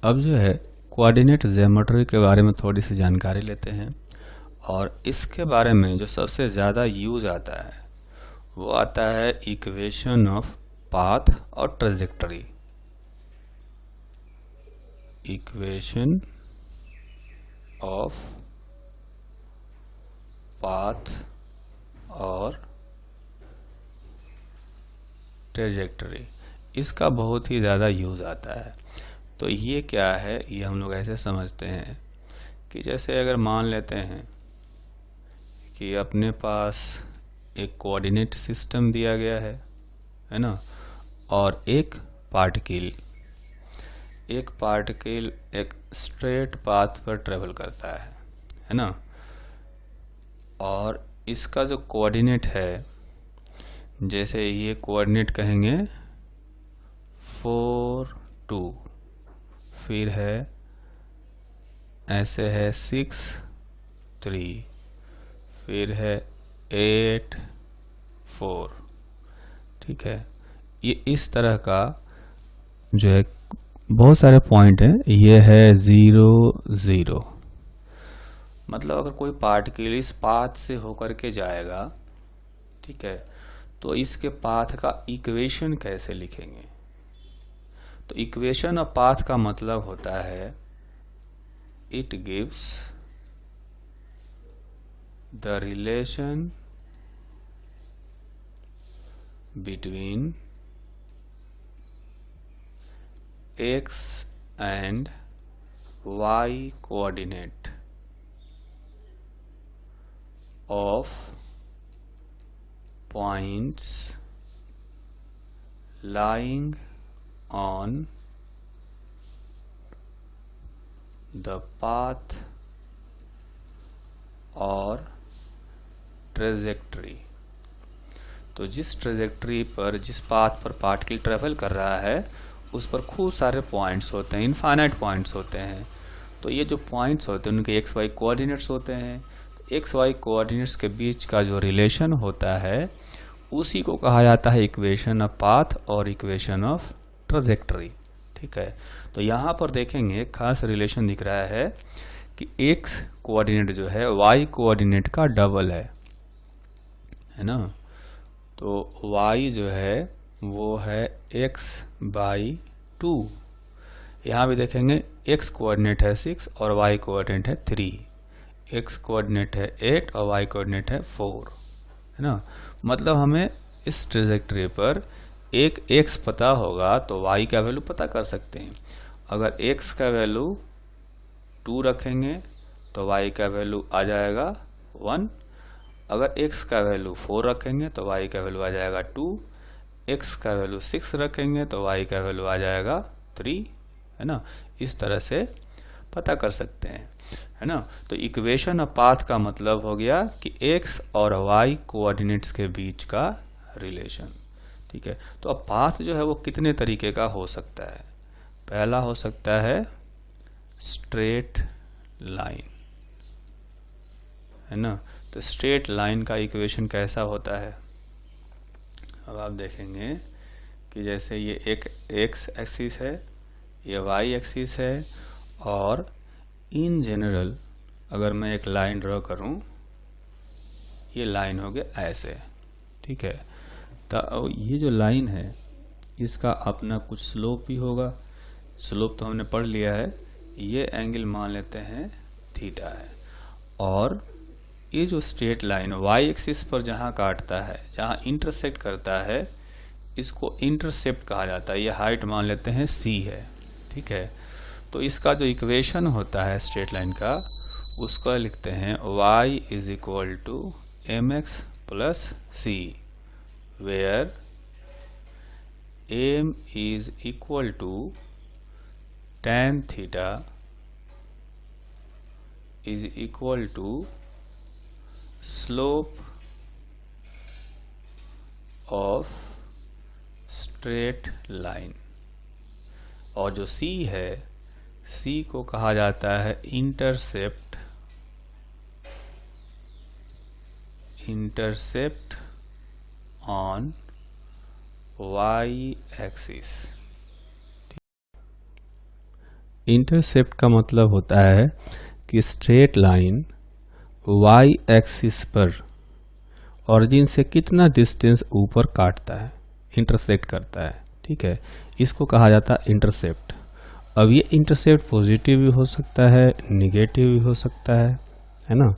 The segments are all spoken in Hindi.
अब जो है कोऑर्डिनेट ज्योमेट्री के बारे में थोड़ी सी जानकारी लेते हैं। और इसके बारे में जो सबसे ज़्यादा यूज आता है वो आता है इक्वेशन ऑफ पाथ और ट्रेजेक्टरी। इक्वेशन ऑफ पाथ और ट्रेजेक्टरी, इसका बहुत ही ज़्यादा यूज आता है। तो ये क्या है, ये हम लोग ऐसे समझते हैं कि जैसे अगर मान लेते हैं कि अपने पास एक कोऑर्डिनेट सिस्टम दिया गया है ना, और एक पार्टिकल एक स्ट्रेट पाथ पर ट्रेवल करता है ना, और इसका जो कोऑर्डिनेट है, जैसे ये कोऑर्डिनेट कहेंगे 4 2, फिर है ऐसे है 6 3, फिर है 8 4। ठीक है, ये इस तरह का जो है बहुत सारे पॉइंट हैं। ये है 0 0, मतलब अगर कोई पार्टिकल इस पाथ से होकर के जाएगा, ठीक है, तो इसके पाथ का इक्वेशन कैसे लिखेंगे। तो इक्वेशन ऑफ पाथ का मतलब होता है it gives the relation between x and y coordinate of points lying on the path और ट्रेजेक्टरी। तो जिस ट्रेजेक्टरी पर, जिस पाथ पर पार्टिकल ट्रेवल कर रहा है, उस पर खूब सारे पॉइंट्स होते हैं, इनफाइनाइट पॉइंट्स होते हैं। तो ये जो पॉइंट्स होते हैं उनके एक्स वाई कोऑर्डिनेट्स होते हैं। एक्स वाई कोऑर्डिनेट्स के बीच का जो रिलेशन होता है उसी को कहा जाता है इक्वेशन ऑफ पाथ और इक्वेशन ऑफ ट्रेजेक्टरी। ठीक है, तो यहाँ पर देखेंगे खास रिलेशन दिख रहा है कि एक्स कोऑर्डिनेट जो है वाई कोऑर्डिनेट का डबल है ना। तो y जो है वो है x बाई 2। यहाँ भी देखेंगे x कोऑर्डिनेट है 6 और y कोऑर्डिनेट है 3। x कोऑर्डिनेट है 8 और y कोऑर्डिनेट है 4, है ना। मतलब हमें इस ट्रेजेक्टरी पर एक x पता होगा तो y का वैल्यू पता कर सकते हैं। अगर x का वैल्यू 2 रखेंगे तो y का वैल्यू आ जाएगा 1। अगर x का वैल्यू 4 रखेंगे तो y का वैल्यू आ जाएगा 2। x का वैल्यू 6 रखेंगे तो y का वैल्यू आ जाएगा 3, है ना। इस तरह से पता कर सकते हैं, है ना। तो इक्वेशन ऑफ पाथ का मतलब हो गया कि x और y कोऑर्डिनेट्स के बीच का रिलेशन। ठीक है, तो अब पाथ जो है वो कितने तरीके का हो सकता है। पहला हो सकता है स्ट्रेट लाइन, है ना। तो स्ट्रेट लाइन का इक्वेशन कैसा होता है, अब आप देखेंगे कि जैसे ये एक एक्स एक्सिस है, ये वाई एक्सिस है, और इन जनरल अगर मैं एक लाइन ड्रॉ करूं, ये लाइन हो गया ऐसे। ठीक है, तो ये जो लाइन है इसका अपना कुछ स्लोप भी होगा। स्लोप तो हमने पढ़ लिया है, ये एंगल मान लेते हैं थीटा है। और ये जो स्ट्रेट लाइन वाई एक्सिस पर जहाँ काटता है, जहाँ इंटरसेक्ट करता है, इसको इंटरसेप्ट कहा जाता है। ये हाइट मान लेते हैं c है। ठीक है, तो इसका जो इक्वेशन होता है स्ट्रेट लाइन का, उसको लिखते हैं y is equal to mx plus c, where m is equal to tan theta is equal to slope of straight line. और जो c है, c को कहा जाता है intercept on y axis. Intercept का मतलब होता है कि स्ट्रेट लाइन वाई एक्सिस पर ऑरिजिन से कितना डिस्टेंस ऊपर काटता है, इंटरसेक्ट करता है, ठीक है, इसको कहा जाता है इंटरसेप्ट। अब ये इंटरसेप्ट पॉजिटिव भी हो सकता है, निगेटिव भी हो सकता है ना।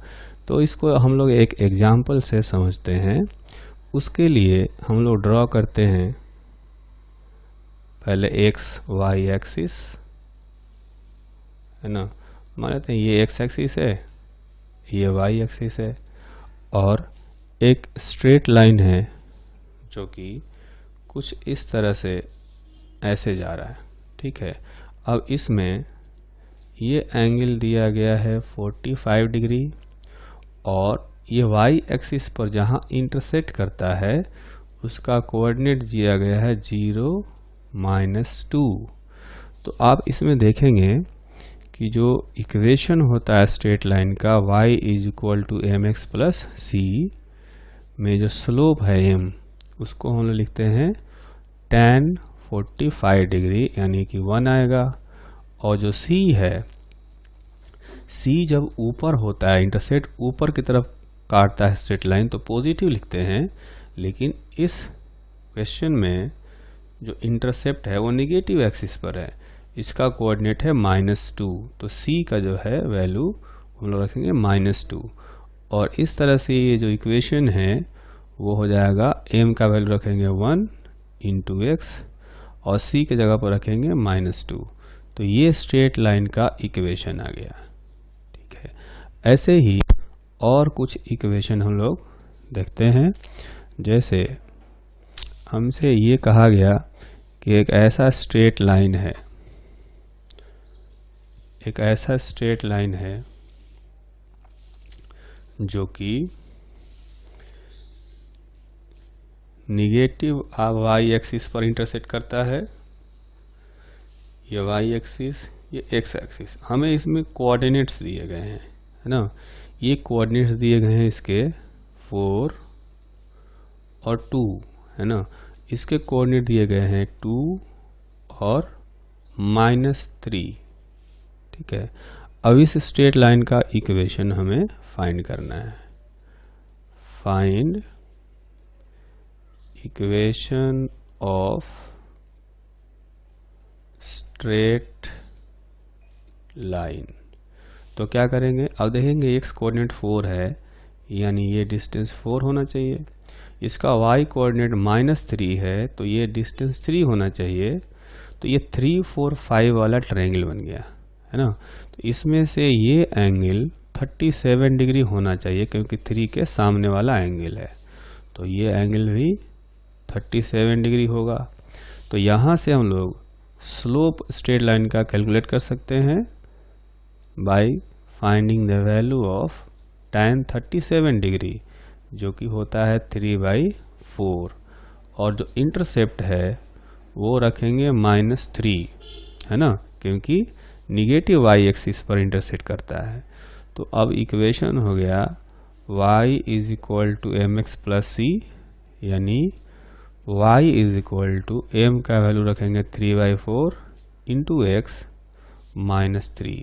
तो इसको हम लोग एक एग्जाम्पल से समझते हैं। उसके लिए हम लोग ड्रॉ करते हैं पहले एक्स वाई एक्सिस, है ना। मान लेते हैं ये एक्स एक्सिस है, ये वाई एक्सिस है, और एक स्ट्रेट लाइन है जो कि कुछ इस तरह से ऐसे जा रहा है, ठीक है। अब इसमें ये एंगल दिया गया है 45 डिग्री, और ये वाई एक्सिस पर जहाँ इंटरसेक्ट करता है उसका कोऑर्डिनेट दिया गया है 0 -2। तो आप इसमें देखेंगे कि जो इक्वेशन होता है स्ट्रेट लाइन का y = mx + c में जो स्लोप है m, उसको हम लोग लिखते हैं tan 45 डिग्री यानी कि 1 आएगा। और जो c है, c जब ऊपर होता है, इंटरसेक्ट ऊपर की तरफ काटता है स्ट्रेट लाइन, तो पॉजिटिव लिखते हैं। लेकिन इस क्वेश्चन में जो इंटरसेप्ट है वो निगेटिव एक्सिस पर है, इसका कोऑर्डिनेट है -2, तो c का जो है वैल्यू हम लोग रखेंगे -2। और इस तरह से ये जो इक्वेशन है वो हो जाएगा, m का वैल्यू रखेंगे 1 × x और c के जगह पर रखेंगे -2। तो ये स्ट्रेट लाइन का इक्वेशन आ गया, ठीक है। ऐसे ही और कुछ इक्वेशन हम लोग देखते हैं। जैसे हमसे ये कहा गया कि एक ऐसा स्ट्रेट लाइन है, एक ऐसा स्ट्रेट लाइन है जो कि निगेटिव वाई एक्सिस पर इंटरसेक्ट करता है। ये वाई एक्सिस, ये एक्स एक्सिस, हमें इसमें कोऑर्डिनेट्स दिए गए हैं, है ना। ये कोऑर्डिनेट्स दिए गए हैं इसके 4 और 2, है ना। इसके कोऑर्डिनेट दिए गए हैं 2 और -3, ठीक है। अब इस स्ट्रेट लाइन का इक्वेशन हमें फाइंड करना है। Find equation of straight line. तो क्या करेंगे, अब देखेंगे x कोऑर्डिनेट 4 है, यानी ये डिस्टेंस 4 होना चाहिए। इसका y कोऑर्डिनेट -3 है, तो ये डिस्टेंस 3 होना चाहिए। तो ये 3, 4, 5 वाला ट्रायंगल बन गया, है ना। तो इसमें से ये एंगल 37 डिग्री होना चाहिए, क्योंकि 3 के सामने वाला एंगल है, तो ये एंगल भी 37 डिग्री होगा। तो यहाँ से हम लोग स्लोप स्ट्रेट लाइन का कैलकुलेट कर सकते हैं by finding the value of tan 37 degree, जो कि होता है 3/4, और जो इंटरसेप्ट है वो रखेंगे -3, है ना, क्योंकि निगेटिव वाई एक्सिस पर इंटरसेक्ट करता है। तो अब इक्वेशन हो गया y = mx + c, यानी y = m का वैल्यू रखेंगे 3/4 × x -3।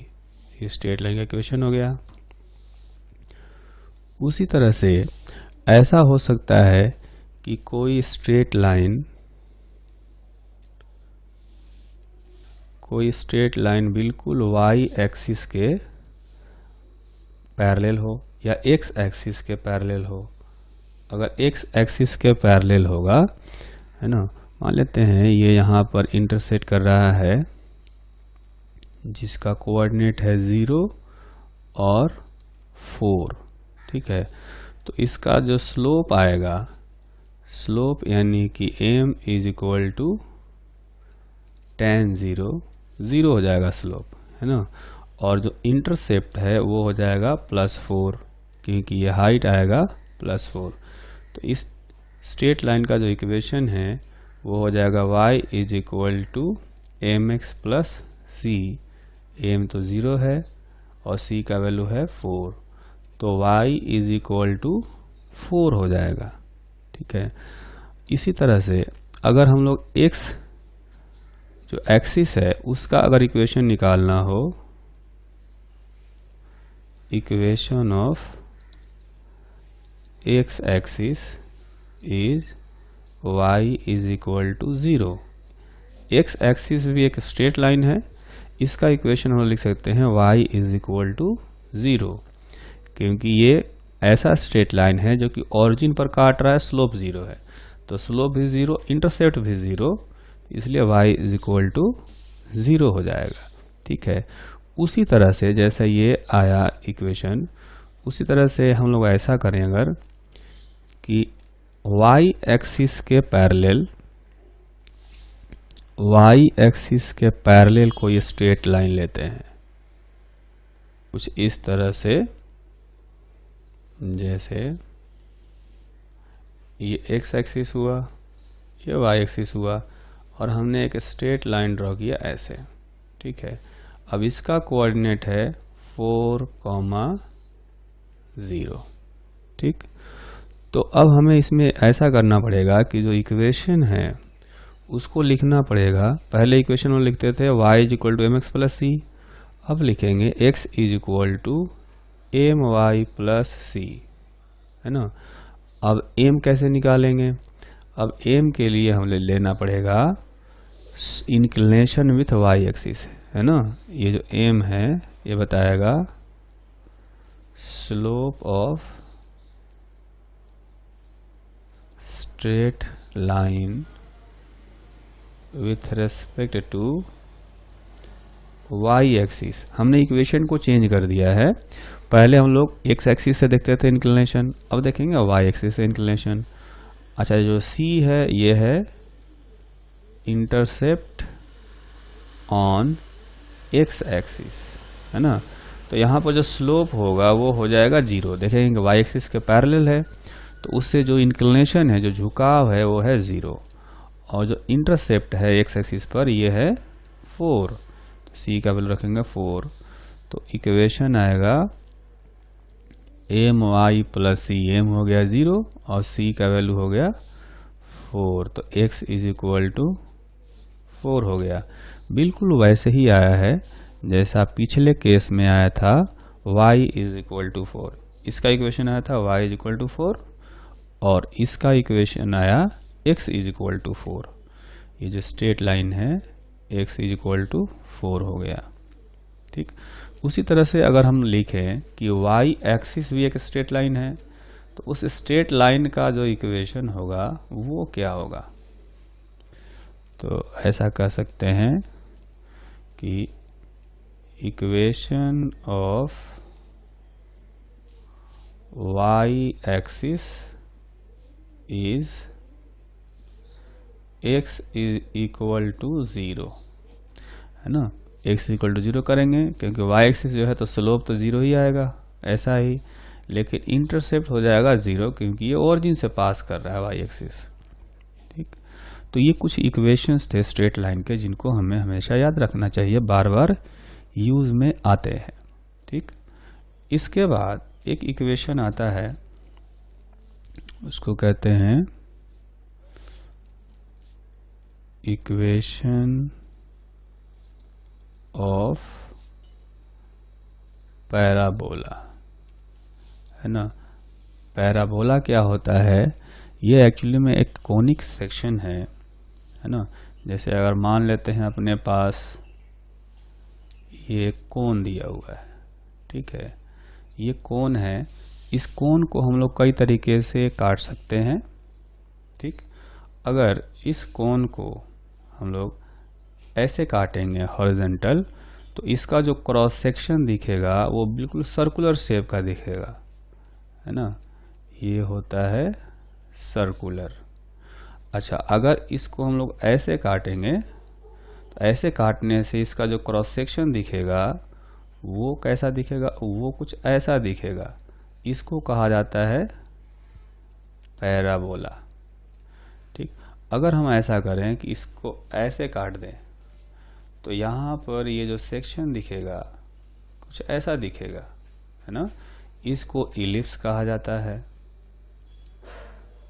ये स्ट्रेट लाइन का इक्वेशन हो गया। उसी तरह से ऐसा हो सकता है कि कोई स्ट्रेट लाइन बिल्कुल y एक्सिस के पैरेलल हो या x एक्सिस के पैरेलल हो। अगर x एक्सिस के पैरेलल होगा, है ना, मान लेते हैं ये यहाँ पर इंटरसेक्ट कर रहा है, जिसका कोऑर्डिनेट है 0 और 4, ठीक है। तो इसका जो स्लोप आएगा, स्लोप यानी कि m = tan 0 हो जाएगा स्लोप, है ना। और जो इंटरसेप्ट है वो हो जाएगा +4, क्योंकि ये हाइट आएगा +4। तो इस स्ट्रेट लाइन का जो इक्वेशन है वो हो जाएगा y = mx + c। m तो 0 है और c का वैल्यू है 4, तो y = 4 हो जाएगा, ठीक है। इसी तरह से अगर हम लोग x जो एक्सिस है उसका अगर इक्वेशन निकालना हो, equation of X axis is y is equal to 0। X axis भी एक स्ट्रेट लाइन है, इसका इक्वेशन हम लिख सकते हैं y इज इक्वल टू 0, क्योंकि ये ऐसा स्ट्रेट लाइन है जो कि ओरिजिन पर काट रहा है, स्लोप 0 है, तो स्लोप भी 0, इंटरसेप्ट भी 0, इसलिए y इज इक्वल टू 0 हो जाएगा। ठीक है, उसी तरह से जैसा ये आया इक्वेशन, उसी तरह से हम लोग ऐसा करें अगर कि y एक्सिस के पैरेलल कोई स्ट्रेट लाइन लेते हैं, कुछ इस तरह से, जैसे ये x एक्सिस हुआ, ये y एक्सिस हुआ, और हमने एक स्ट्रेट लाइन ड्रॉ किया ऐसे। ठीक है, अब इसका कोऑर्डिनेट है 4, 0। ठीक, तो अब हमें इसमें ऐसा करना पड़ेगा कि जो इक्वेशन है उसको लिखना पड़ेगा। पहले इक्वेशन में लिखते थे y is equal to mx plus C, अब लिखेंगे x is equal to my plus C, है ना। अब m कैसे निकालेंगे? अब m के लिए हमें लेना पड़ेगा इंक्लिनेशन विथ y एक्सिस, है ना। ये जो m है ये बताएगा slope of straight line with respect to y axis. हमने इक्वेशन को चेंज कर दिया है, पहले हम लोग x एक्सिस से देखते थे इंक्लिनेशन, अब देखेंगे y एक्सिस से इंक्लिनेशन। अच्छा, जो c है ये है इंटरसेप्ट ऑन x एक्सिस, है ना। तो यहाँ पर जो स्लोप होगा वो हो जाएगा 0। देखेंगे y एक्सिस के पैरेलल है, तो उससे जो इंक्लिनेशन है, जो झुकाव है, वो है 0, और जो इंटरसेप्ट है x एक्सिस पर ये है 4, तो c का वैल्यू रखेंगे 4, तो इक्वेशन आएगा my प्लस सी, m हो गया 0 और c का वैल्यू हो गया 4, तो x इज इक्वल टू 4 हो गया। बिल्कुल वैसे ही आया है जैसा पिछले केस में आया था, y इज इक्वल टू 4। इसका इक्वेशन आया था y इज इक्वल टू 4, और इसका इक्वेशन आया x इज इक्वल टू 4। ये जो स्ट्रेट लाइन है x इज इक्वल टू 4 हो गया। ठीक, उसी तरह से अगर हम लिखें कि y एक्सिस भी एक स्ट्रेट लाइन है, तो उस स्ट्रेट लाइन का जो इक्वेशन होगा वो क्या होगा? तो ऐसा कह सकते हैं कि equation of y axis is x is equal to 0, है ना। x इक्वल टू 0 करेंगे क्योंकि y एक्सिस जो है तो स्लोप तो 0 ही आएगा, ऐसा ही, लेकिन इंटरसेप्ट हो जाएगा 0 क्योंकि ये ओरिजिन से पास कर रहा है y एक्सिस। ठीक, तो ये कुछ इक्वेशंस थे स्ट्रेट लाइन के जिनको हमें हमेशा याद रखना चाहिए, बार बार यूज में आते हैं। ठीक, इसके बाद एक इक्वेशन आता है, उसको कहते हैं इक्वेशन ऑफ पैराबोला, है ना। पैराबोला क्या होता है? ये एक्चुअली में एक कोनिक सेक्शन है ना। जैसे अगर मान लेते हैं अपने पास ये कोन दिया हुआ है, ठीक है, ये कोन है, इस कोन को हम लोग कई तरीके से काट सकते हैं। ठीक, अगर इस कोन को हम लोग ऐसे काटेंगे हॉरिजॉन्टल, तो इसका जो क्रॉस सेक्शन दिखेगा वो बिल्कुल सर्कुलर शेप का दिखेगा, है ना। ये होता है सर्कुलर। अच्छा, अगर इसको हम लोग ऐसे काटेंगे, तो ऐसे काटने से इसका जो क्रॉस सेक्शन दिखेगा वो कैसा दिखेगा? वो कुछ ऐसा दिखेगा। इसको कहा जाता है पैराबोला। ठीक, अगर हम ऐसा करें कि इसको ऐसे काट दें, तो यहाँ पर ये जो सेक्शन दिखेगा कुछ ऐसा दिखेगा, है ना। इसको इलिप्स कहा जाता है।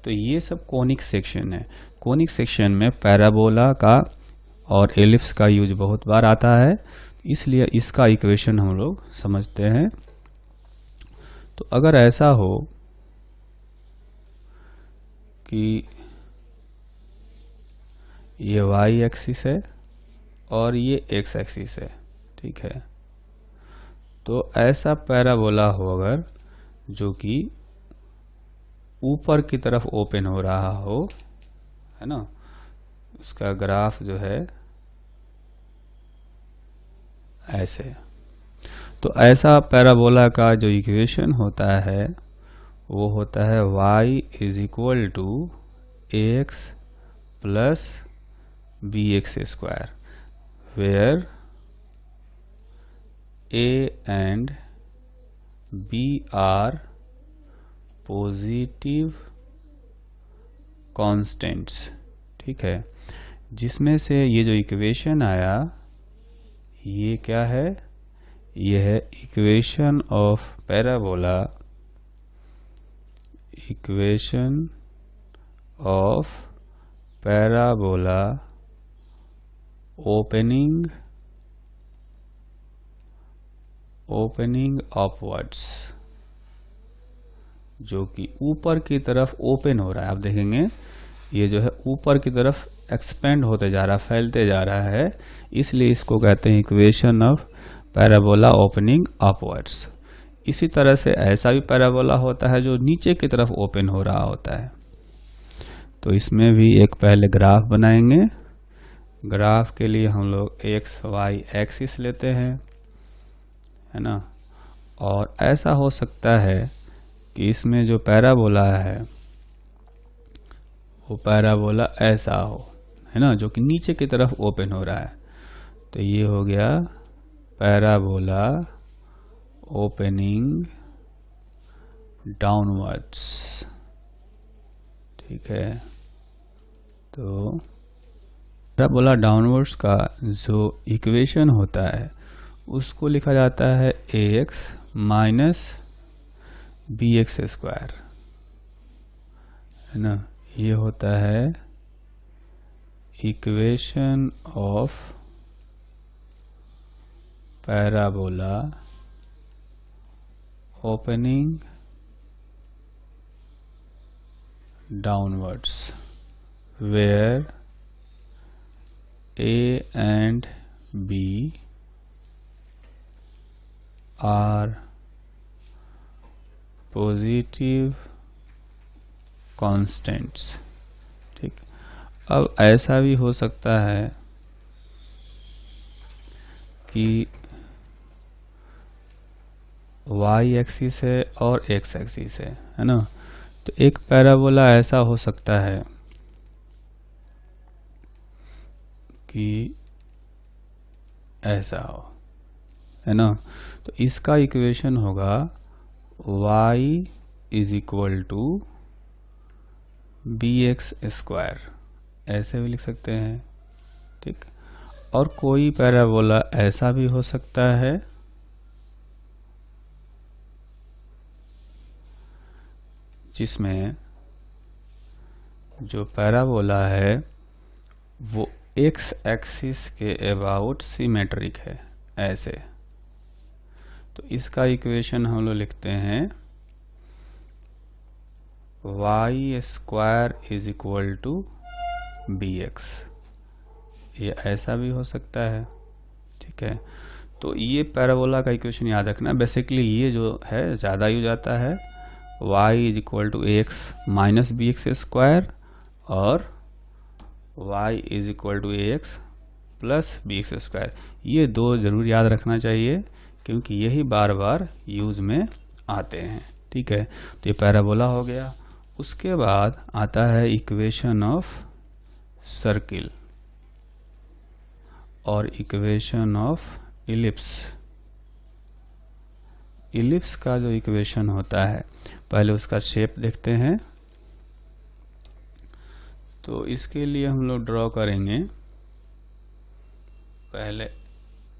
तो ये सब कोनिक सेक्शन है। कोनिक सेक्शन में पैराबोला का और एलिप्स का यूज बहुत बार आता है, इसलिए इसका इक्वेशन हम लोग समझते हैं। तो अगर ऐसा हो कि ये वाई एक्सिस है और ये एक्स एक्सिस है, ठीक है, तो ऐसा पैराबोला हो अगर जो कि ऊपर की तरफ ओपन हो रहा हो, है ना, उसका ग्राफ जो है ऐसे, तो ऐसा पैराबोला का जो इक्वेशन होता है वो होता है y is equal to ax plus bx square, where a and b are positive constants, ठीक है, जिसमें से ये जो इक्वेशन आया ये क्या है, ये है equation of parabola, equation of parabola opening upwards, जो कि ऊपर की तरफ ओपन हो रहा है। आप देखेंगे ये जो है ऊपर की तरफ एक्सपेंड होते जा रहा है, फैलते जा रहा है, इसलिए इसको कहते हैं equation of parabola opening upwards. इसी तरह से ऐसा भी पैराबोला होता है जो नीचे की तरफ ओपन हो रहा होता है। तो इसमें भी एक पहले ग्राफ बनाएंगे। ग्राफ के लिए हम लोग एक्स वाई एक्सिस लेते हैं, है ना, और ऐसा हो सकता है कि इसमें जो पैराबोला है वो पैराबोला ऐसा हो, है ना, जो कि नीचे की तरफ ओपन हो रहा है। तो ये हो गया पैराबोला ओपनिंग डाउनवर्ड्स, ठीक है। तो पैराबोला डाउनवर्ड्स का जो इक्वेशन होता है उसको लिखा जाता है ax माइनस bx स्क्वायर, है ना, ये होता है equation of parabola opening downwards, where a and b are positive constants, ठीक। अब ऐसा भी हो सकता है कि y एक्सिस है और x एक्सिस है ना, तो एक पैराबोला ऐसा हो सकता है कि ऐसा हो, है ना, तो इसका इक्वेशन होगा y is equal to bx square, ऐसे भी लिख सकते हैं, ठीक। और कोई पैराबोला ऐसा भी हो सकता है जिसमें जो पैराबोला है वो x एक्सिस के अबाउट सिमेट्रिक है, ऐसे। तो इसका इक्वेशन हम लोग लिखते हैं y square is equal to bx, ये ऐसा भी हो सकता है, ठीक है। तो ये पैराबोला का इक्वेशन याद रखना, बेसिकली ये जो है ज़्यादा यूज आता है, y is equal to X minus B X square और y is equal to X plus B X square, ये दो जरूर याद रखना चाहिए क्योंकि यही बार बार यूज में आते हैं, ठीक है। तो ये पैराबोला हो गया। उसके बाद आता है इक्वेशन ऑफ सर्किल और इक्वेशन ऑफ इलिप्स। इलिप्स का जो इक्वेशन होता है, पहले उसका शेप देखते हैं। तो इसके लिए हम लोग ड्रॉ करेंगे, पहले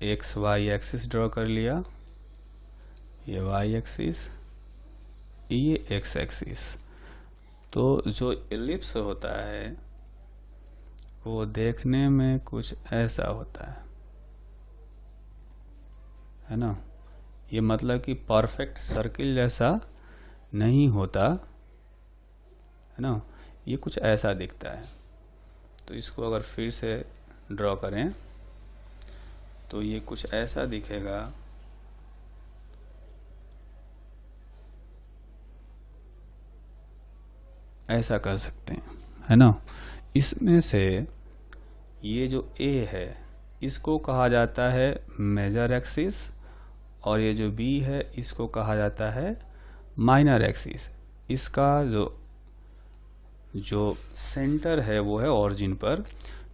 एक्स वाई एक्सिस ड्रॉ कर लिया, ये वाई एक्सिस, ये एक्स एक्सिस। तो जो इलिप्स होता है वो देखने में कुछ ऐसा होता है ना। ये मतलब कि परफेक्ट सर्किल जैसा नहीं होता है ना, ये कुछ ऐसा दिखता है। तो इसको अगर फिर से ड्रॉ करें तो ये कुछ ऐसा दिखेगा। ऐसा कर सकते हैं, है ना। इसमें से ये जो A है इसको कहा जाता है मेजर एक्सिस, और ये जो B है इसको कहा जाता है माइनर एक्सिस। इसका जो सेंटर है वो है ऑरिजिन पर।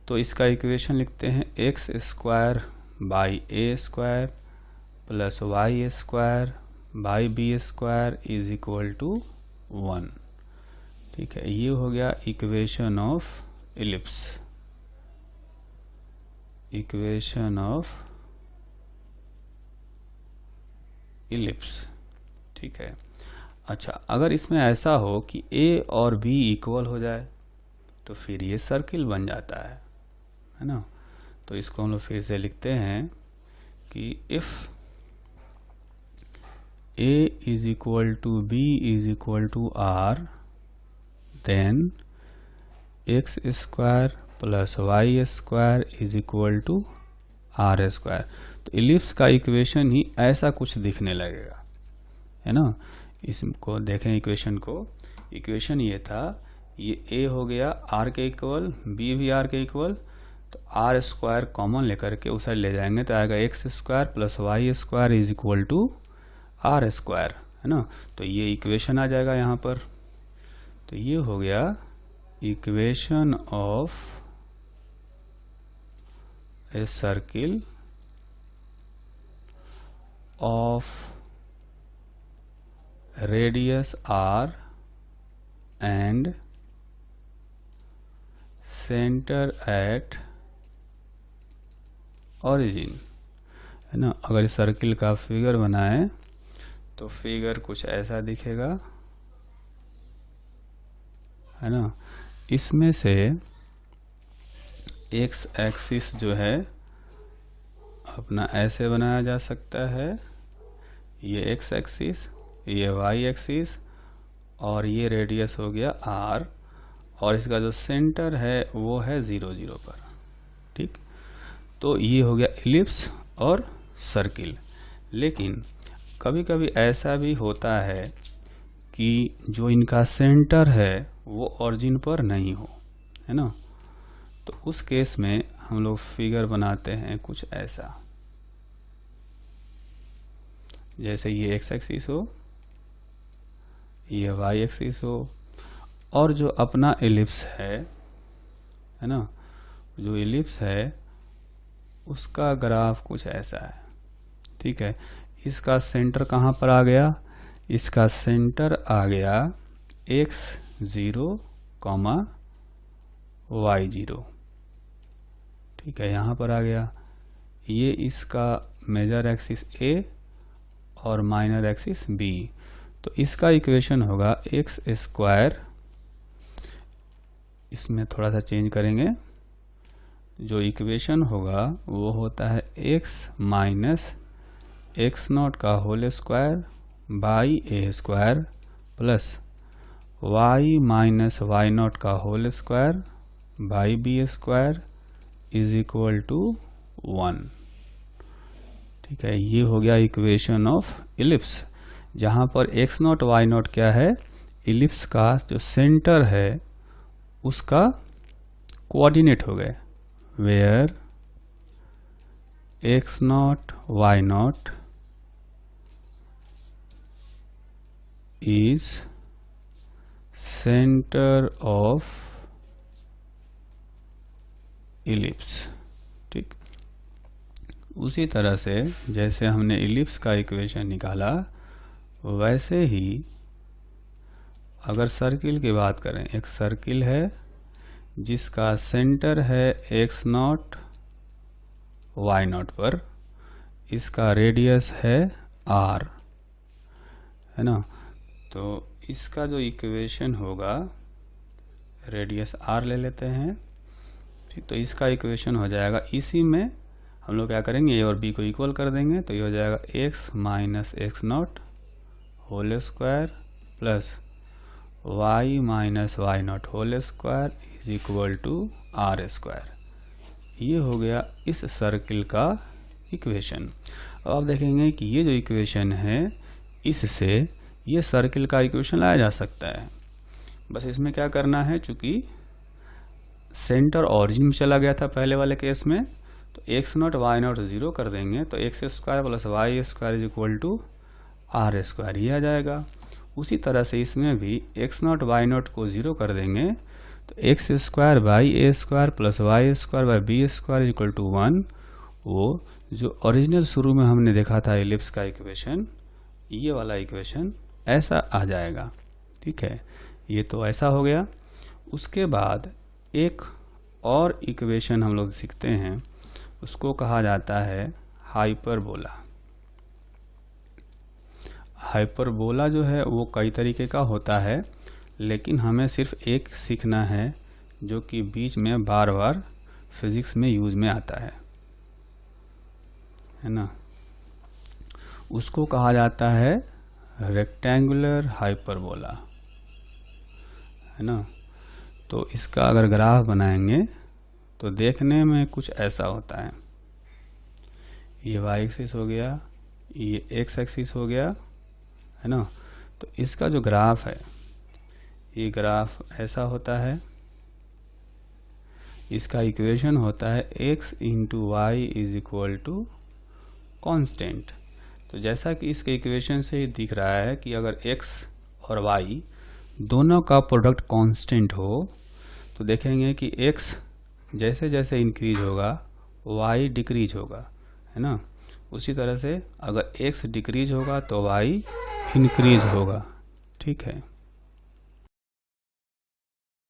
तो इसका इक्वेशन लिखते हैं X square by A square plus Y square by B square is equal to 1। ठीक है, ये हो गया equation of ellipse. Equation of ellipse, ठीक है। अच्छा, अगर इसमें ऐसा हो कि A और B इक्वल हो जाए तो फिर ये सर्किल बन जाता है ना। तो इसको हम लोग फिर से लिखते हैं कि if A is equal to B is equal to R then X square plus Y square is equal to R square. तो इलिप्स का इक्वेशन ही ऐसा कुछ दिखने लगेगा, है ना। इसको देखें इक्वेशन को। इक्वेशन ये था, ये A हो गया R के इक्वल, B भी R के इक्वल, तो R स्क्वायर कॉमन लेकर के उस साइड ले जाएंगे तो आएगा X square plus Y square is equal to R square, है ना। तो ये इक्वेशन आ जाएगा यहाँ पर। तो ये हो गया equation of a circle of radius r and center at origin, है ना। अगर इस सर्किल का फिगर बनाए तो फिगर कुछ ऐसा दिखेगा, है ना। इसमें से एक्स एक्सिस जो है अपना ऐसे बनाया जा सकता है, ये एक्स एक्सिस, ये वाई एक्सिस, और ये रेडियस हो गया r, और इसका जो सेंटर है वो है 0 0 पर। ठीक, तो ये हो गया इलिप्स और सर्किल। लेकिन कभी कभी ऐसा भी होता है कि जो इनका सेंटर है वो ऑरिजिन पर नहीं हो, है ना। तो उस केस में हम लोग फिगर बनाते हैं कुछ ऐसा, जैसे ये एक्स एक्सिस हो, ये वाई एक्सिस हो, और जो अपना इलिप्स है ना, जो इलिप्स है उसका ग्राफ कुछ ऐसा है। ठीक है, इसका सेंटर कहाँ पर आ गया, इसका सेंटर आ गया x0, y0। ठीक है, यहाँ पर आ गया। ये इसका मेजर एक्सिस A और माइनर एक्सिस B। तो इसका इक्वेशन होगा एक्स स्क्वायर, इसमें थोड़ा सा चेंज करेंगे, जो इक्वेशन होगा वो होता है x माइनस एक्स नॉट का whole square by A square plus y minus Y not का whole square by B square is equal to 1। ठीक है, ये हो गया इक्वेशन ऑफ इलिप्स, जहाँ पर एक्स नॉट वाई नॉट क्या है, इलिप्स का जो सेंटर है उसका कोऑर्डिनेट हो गए, where X naught Y naught is centre of ellipse. ठीक, उसी तरह से जैसे हमने इलिप्स का इक्वेशन निकाला, वैसे ही अगर सर्किल की बात करें, एक सर्किल है जिसका सेंटर है एक्स नॉट वाई नॉट पर, इसका रेडियस है r, है ना। तो इसका जो इक्वेशन होगा, रेडियस r ले लेते हैं, ठीक, तो इसका इक्वेशन हो जाएगा, इसी में हम लोग क्या करेंगे, ए और बी को इक्वल कर देंगे, तो ये हो जाएगा x minus X naught whole square plus y minus Y naught whole square is equal to R square. ये हो गया इस सर्किल का इक्वेशन। अब आप देखेंगे कि ये जो इक्वेशन है, इससे ये सर्किल का इक्वेशन लाया जा सकता है। बस इसमें क्या करना है, चूंकि सेंटर ऑरिजिन में चला गया था पहले वाले केस में, तो X naught Y naught zero कर देंगे, तो X square plus Y square is equal to R square, ये आ जाएगा। उसी तरह से इसमें भी एक्स नॉट वाई नॉट को ज़ीरो कर देंगे, तो X square by A square plus Y square by B square is equal to 1। वो जो ओरिजिनल शुरू में हमने देखा था एलिप्स का इक्वेशन, ये वाला इक्वेशन ऐसा आ जाएगा। ठीक है, ये तो ऐसा हो गया। उसके बाद एक और इक्वेशन हम लोग सीखते हैं, उसको कहा जाता है हाइपरबोला। हाइपरबोला जो है वो कई तरीके का होता है, लेकिन हमें सिर्फ एक सीखना है जो कि बीच में बार बार फिजिक्स में यूज में आता है ना। उसको कहा जाता है रेक्टेंगुलर हाइपरबोला, है ना। तो इसका अगर ग्राफ बनाएंगे तो देखने में कुछ ऐसा होता है। ये वाई एक्सिस हो गया, ये एक्स एक्सिस हो गया, है ना। तो इसका जो ग्राफ है, ये ग्राफ ऐसा होता है। इसका इक्वेशन होता है x into Y is equal to constant. तो जैसा कि इसके इक्वेशन से ही दिख रहा है कि अगर x और y दोनों का प्रोडक्ट कांस्टेंट हो, तो देखेंगे कि x जैसे जैसे इंक्रीज होगा y डिक्रीज होगा, है ना। उसी तरह से अगर x डिक्रीज होगा तो y इंक्रीज होगा। ठीक है।